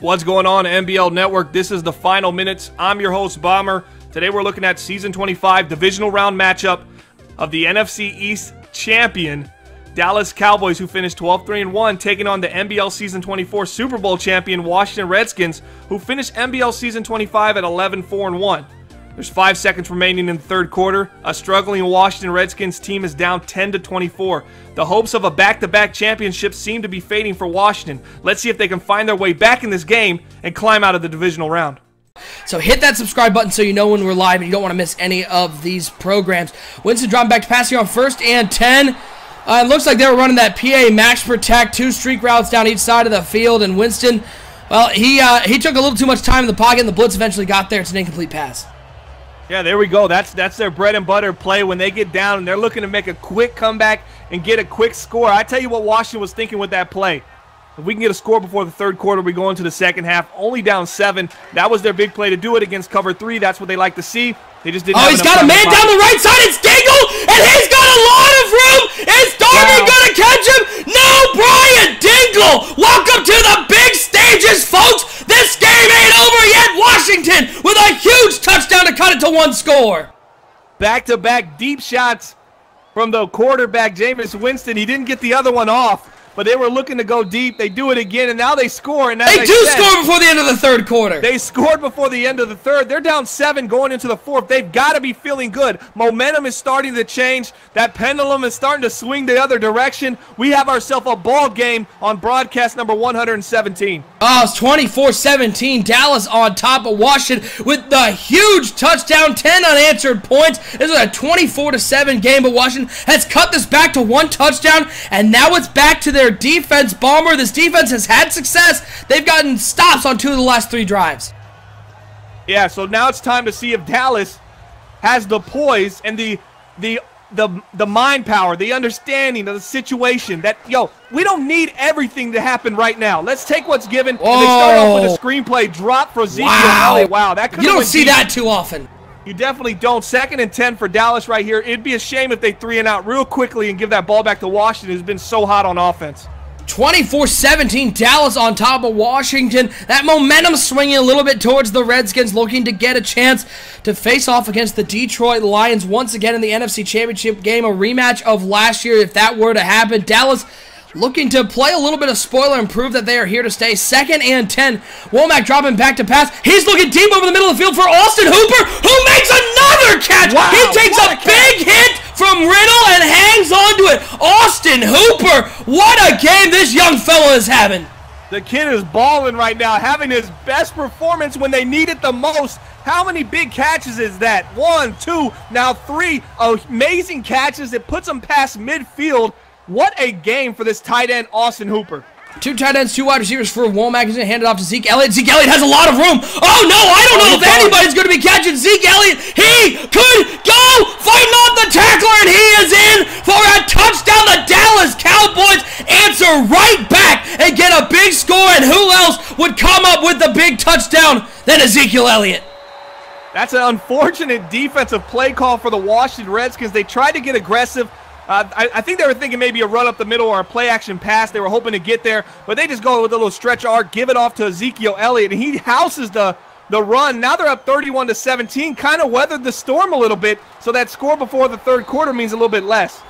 What's going on, NBL Network? This is the final minutes. I'm your host, Bomber. Today we're looking at Season 25 Divisional Round matchup of the NFC East champion, Dallas Cowboys, who finished 12-3-1, taking on the NBL Season 24 Super Bowl champion, Washington Redskins, who finished NBL Season 25 at 11-4-1. There's 5 seconds remaining in the third quarter. A struggling Washington Redskins team is down 10-24. The hopes of a back-to-back championship seem to be fading for Washington. Let's see if they can find their way back in this game and climb out of the divisional round. So hit that subscribe button so you know when we're live and you don't want to miss any of these programs. Winston dropping back to pass here on 1st and 10. It looks like they were running that PA max protect, 2 streak routes down each side of the field, and Winston, well, he took a little too much time in the pocket, and the blitz eventually got there. It's an incomplete pass. Yeah, there we go. That's their bread and butter play when they get down and they're looking to make a quick comeback and get a quick score. I tell you what Washington was thinking with that play. If we can get a score before the third quarter, we go into the second half, only down 7. That was their big play to do it against cover 3. That's what they like to see. They just didn't have he's got a man down the right side. It's Dingle, and he's got a lot of room. Is Darby going to catch him? No, Brian Dingle. Welcome to the big stages, folks. This game ain't over yet. Washington with a huge touchdown to cut it to 1 score. Back-to-back deep shots from the quarterback, Jameis Winston. He didn't get the other one off, but they were looking to go deep. They do it again, and now they score. And they do score before the end of the third quarter. They scored before the end of the third. They're down 7 going into the fourth. They've got to be feeling good. Momentum is starting to change. That pendulum is starting to swing the other direction. We have ourselves a ball game on broadcast number 117. Oh, it's 24-17. Dallas on top of Washington with the huge touchdown, 10 unanswered points. This is a 24-7 game, but Washington has cut this back to 1 touchdown, and now it's back to their defense. Bomber, this defense has had success. They've gotten stops on 2 of the last 3 drives. Yeah, so now it's time to see if Dallas has the poise and the mind power, the understanding of the situation that, we don't need everything to happen right now. Let's take what's given. And they start off with a screenplay drop for Ezekiel. Wow, that could. You don't see that too often. You definitely don't. 2nd and 10 for Dallas right here. It'd be a shame if they 3 and out real quickly and give that ball back to Washington, who's been so hot on offense. 24-17, Dallas on top of Washington. That momentum swinging a little bit towards the Redskins, looking to get a chance to face off against the Detroit Lions once again in the NFC Championship game, a rematch of last year if that were to happen. Dallas looking to play a little bit of spoiler and prove that they are here to stay. 2nd and 10. Womack dropping back to pass. He's looking deep over the middle of the field for Austin Hooper, who makes another catch. Wow, he takes a big hit from Riddle and hangs on to it. Austin Hooper, what a game this young fella is having. The kid is balling right now, having his best performance when they need it the most. How many big catches is that? 1, 2, now 3 amazing catches. It puts him past midfield. What a game for this tight end, Austin Hooper. 2 tight ends, 2 wide receivers for Womack. He's going to hand it off to Zeke Elliott. Zeke Elliott has a lot of room. Oh, no, I don't know if anybody's going to be catching Zeke Elliott. He could go fighting off the tackler, and he is in for a touchdown. The Dallas Cowboys answer right back and get a big score, and who else would come up with the big touchdown than Ezekiel Elliott? That's an unfortunate defensive play call for the Washington Redskins. They tried to get aggressive. I think they were thinking maybe a run up the middle or a play-action pass. They were hoping to get there, but they just go with a little stretch arc, give it off to Ezekiel Elliott, and he houses the run. Now they're up 31-17, kind of weathered the storm a little bit, so that score before the third quarter means a little bit less.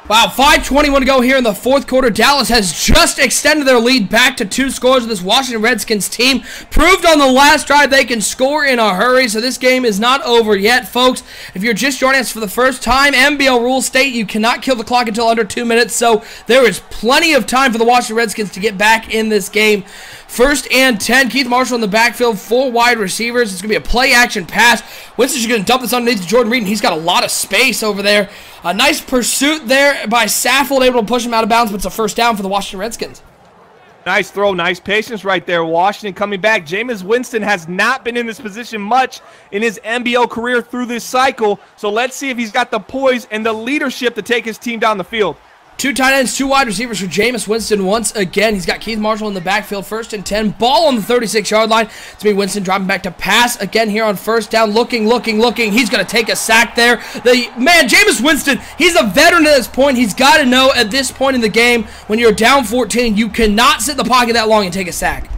Wow, 5:21 to go here in the fourth quarter. Dallas has just extended their lead back to 2 scores. This Washington Redskins team proved on the last drive they can score in a hurry, so this game is not over yet, folks. If you're just joining us for the first time, NBL rules state you cannot kill the clock until under 2 minutes, so there is plenty of time for the Washington Redskins to get back in this game. 1st and 10, Keith Marshall in the backfield, 4 wide receivers. It's going to be a play-action pass. Winston's going to dump this underneath to Jordan Reed, and he's got a lot of space over there. A nice pursuit there by Saffold, able to push him out of bounds, but it's a first down for the Washington Redskins. Nice throw, nice patience right there. Washington coming back. Jameis Winston has not been in this position much in his NBL career through this cycle, so let's see if he's got the poise and the leadership to take his team down the field. 2 tight ends, 2 wide receivers for Jameis Winston once again. He's got Keith Marshall in the backfield, 1st and 10. Ball on the 36-yard line. It's me, Winston, dropping back to pass again here on 1st down. Looking. He's going to take a sack there. Jameis Winston, he's a veteran at this point. He's got to know at this point in the game, when you're down 14, you cannot sit in the pocket that long and take a sack.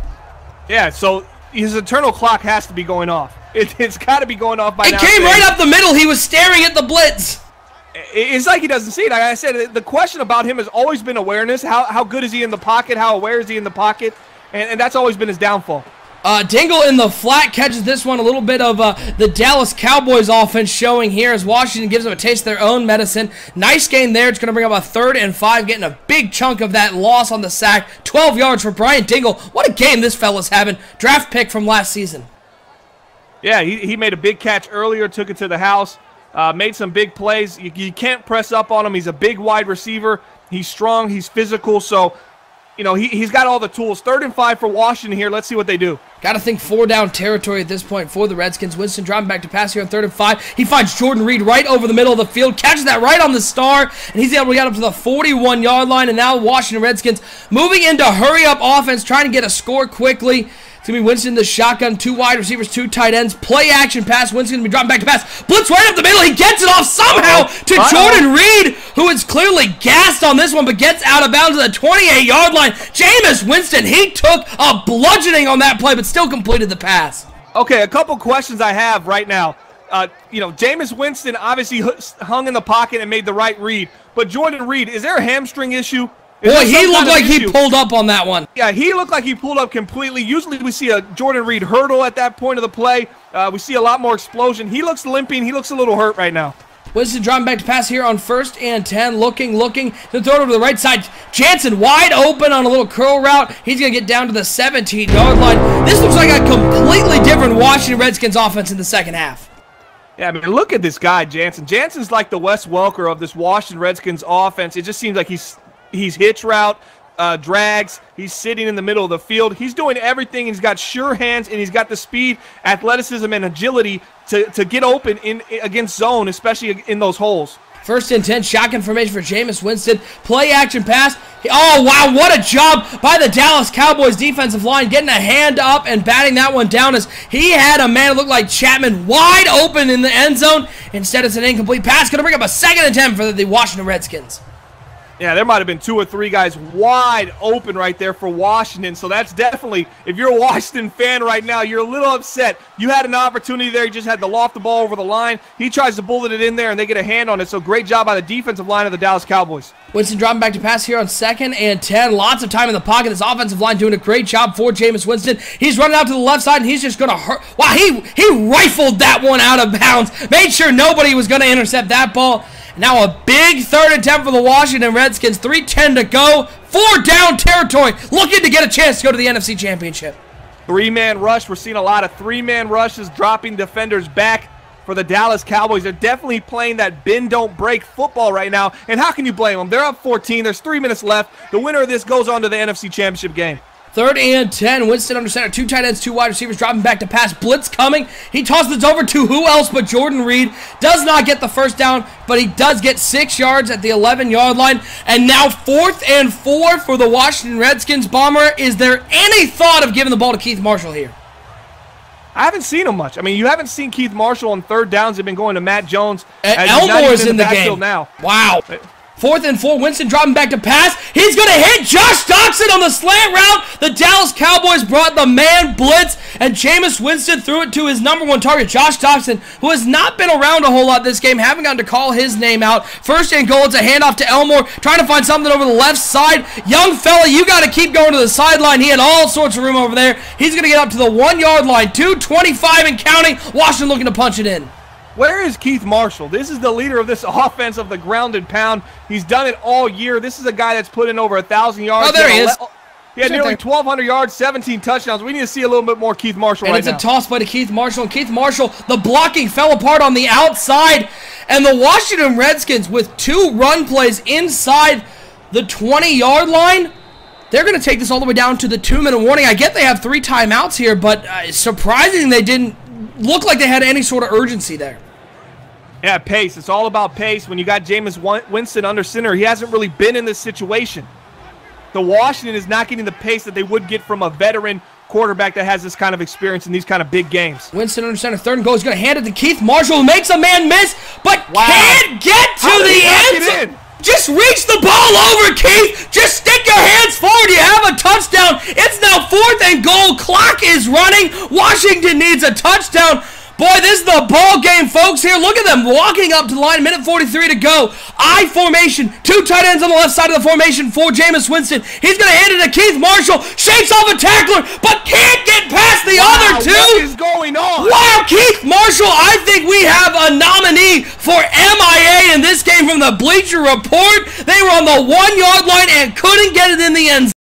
Yeah, so his eternal clock has to be going off. It's got to be going off by now. It came right up the middle. He was staring at the blitz. It's like he doesn't see it. Like I said, the question about him has always been awareness. How good is he in the pocket? How aware is he in the pocket? And that's always been his downfall. Dingle in the flat catches this one. A little bit of the Dallas Cowboys offense showing here as Washington gives them a taste of their own medicine. Nice gain there. It's going to bring up a 3rd and 5, getting a big chunk of that loss on the sack. 12 yards for Brian Dingle. What a game this fella's having. Draft pick from last season. Yeah, he made a big catch earlier, took it to the house, made some big plays. You can't press up on him. He's a big wide receiver. He's strong. He's physical. So, you know, he's got all the tools. 3rd and 5 for Washington here. Let's see what they do. Got to think 4-down territory at this point for the Redskins. Winston dropping back to pass here on 3rd and 5. He finds Jordan Reed right over the middle of the field, catches that right on the star, and he's able to get up to the 41-yard line. And now Washington Redskins moving into hurry-up offense, trying to get a score quickly. It's going to be Winston in the shotgun, 2 wide receivers, 2 tight ends. Play action pass. Winston going to be dropping back to pass. Blitz right up the middle. He gets it off somehow to Jordan Reed, who is clearly gassed on this one, but gets out of bounds at the 28-yard line. Jameis Winston, he took a bludgeoning on that play, but still completed the pass. Okay, a couple questions I have right now. You know, Jameis Winston obviously hung in the pocket and made the right read, but Jordan Reed, is there a hamstring issue? Boy, he looked like he pulled up on that one. Yeah, he looked like he pulled up completely. Usually we see a Jordan Reed hurdle at that point of the play. We see a lot more explosion. He looks limping. He looks a little hurt right now. Winston dropping back to pass here on 1st and 10. Looking. To throw it over to the right side. Jansen wide open on a little curl route. He's going to get down to the 17-yard line. This looks like a completely different Washington Redskins offense in the second half. Yeah, I mean, look at this guy, Jansen. Jansen's like the Wes Welker of this Washington Redskins offense. It just seems like he's hitch route, drags. He's sitting in the middle of the field. He's doing everything. He's got sure hands, and he's got the speed, athleticism, and agility to get open against zone, especially in those holes. 1st and 10, shotgun formation for Jameis Winston. Play action pass. Oh, wow, what a job by the Dallas Cowboys defensive line, getting a hand up and batting that one down as he had a man that looked like Chapman wide open in the end zone. Instead, it's an incomplete pass. Going to bring up a 2nd and 10 for the Washington Redskins. Yeah, there might have been 2 or 3 guys wide open right there for Washington. So that's definitely, if you're a Washington fan right now, you're a little upset. You had an opportunity there. You just had to loft the ball over the line. He tries to bullet it in there, and they get a hand on it. So great job by the defensive line of the Dallas Cowboys. Winston dropping back to pass here on 2nd and 10. Lots of time in the pocket. This offensive line doing a great job for Jameis Winston. He's running out to the left side, and he's just going to hurt. Wow, he rifled that one out of bounds. Made sure nobody was going to intercept that ball. Now a big 3rd and 10 for the Washington Redskins. 3:10 to go. 4-down territory. Looking to get a chance to go to the NFC Championship. 3-man rush. We're seeing a lot of 3-man rushes, dropping defenders back for the Dallas Cowboys. They're definitely playing that bend, don't break football right now. And how can you blame them? They're up 14. There's 3 minutes left. The winner of this goes on to the NFC Championship game. 3rd and 10. Winston under center. 2 tight ends, 2 wide receivers dropping back to pass. Blitz coming. He tosses it over to who else but Jordan Reed. Does not get the first down, but he does get 6 yards at the 11-yard line. And now 4th and 4 for the Washington Redskins. Bomber, is there any thought of giving the ball to Keith Marshall here? I haven't seen him much. I mean, you haven't seen Keith Marshall on 3rd downs. They've been going to Matt Jones. Elmore's in the game now. Wow. 4th and 4, Winston dropping back to pass. He's going to hit Josh Doctson on the slant route. The Dallas Cowboys brought the man blitz, and Jameis Winston threw it to his #1 target, Josh Doctson, who has not been around a whole lot this game. Haven't gotten to call his name out. 1st and goal. It's a handoff to Elmore, trying to find something over the left side. Young fella, you got to keep going to the sideline. He had all sorts of room over there. He's going to get up to the 1-yard line. 2:25 and counting. Washington looking to punch it in. Where is Keith Marshall? This is the leader of this offense of the ground and pound. He's done it all year. This is a guy that's put in over 1,000 yards. Oh, there he is. He had nearly 1,200 yards, 17 touchdowns. We need to see a little bit more Keith Marshall right now. And it's a toss play to Keith Marshall. And Keith Marshall, the blocking fell apart on the outside. And the Washington Redskins, with 2 run plays inside the 20-yard line, they're going to take this all the way down to the 2-minute warning. I get they have 3 timeouts here, but surprising they didn't look like they had any sort of urgency there. Yeah, pace. It's all about pace. When you got Jameis Winston under center, he hasn't really been in this situation. The Washington is not getting the pace that they would get from a veteran quarterback that has this kind of experience in these kind of big games. Winston under center, 3rd and goal. He's going to hand it to Keith Marshall, who makes a man miss, but can't get to the end zone. Just reach the ball over, Keith. Just stick your hands forward. You have a touchdown. It's now 4th and goal. Clock is running. Washington needs a touchdown. Boy, this is the ball game, folks. Here, look at them walking up to the line. Minute 43 to go. I formation. 2 tight ends on the left side of the formation for Jameis Winston. He's going to hand it to Keith Marshall. Shakes off a tackler, but can't get past the other two. What is going on? Wow, Keith Marshall, I think we have a nominee for MIA in this game from the Bleacher Report. They were on the 1-yard line and couldn't get it in the end zone.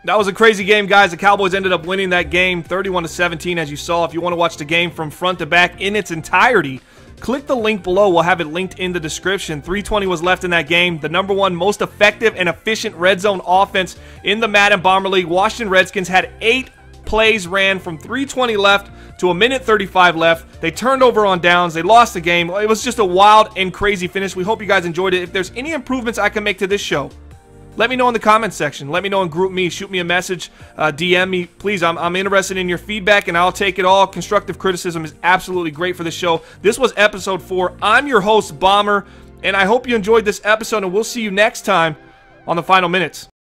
That was a crazy game, guys. The Cowboys ended up winning that game 31-17, as you saw. If you want to watch the game from front to back in its entirety, click the link below. We'll have it linked in the description. 3:20 was left in that game. The #1 most effective and efficient red zone offense in the Madden Bomber League. Washington Redskins had 8 plays ran from 3:20 left to a minute 35 left. They turned over on downs. They lost the game. It was just a wild and crazy finish. We hope you guys enjoyed it. If there's any improvements I can make to this show, let me know in the comments section. Let me know in Group Me. Shoot me a message. DM me. Please, I'm interested in your feedback, and I'll take it all. Constructive criticism is absolutely great for the show. This was episode 4. I'm your host, Bomber, and I hope you enjoyed this episode, and we'll see you next time on the Final Minutes.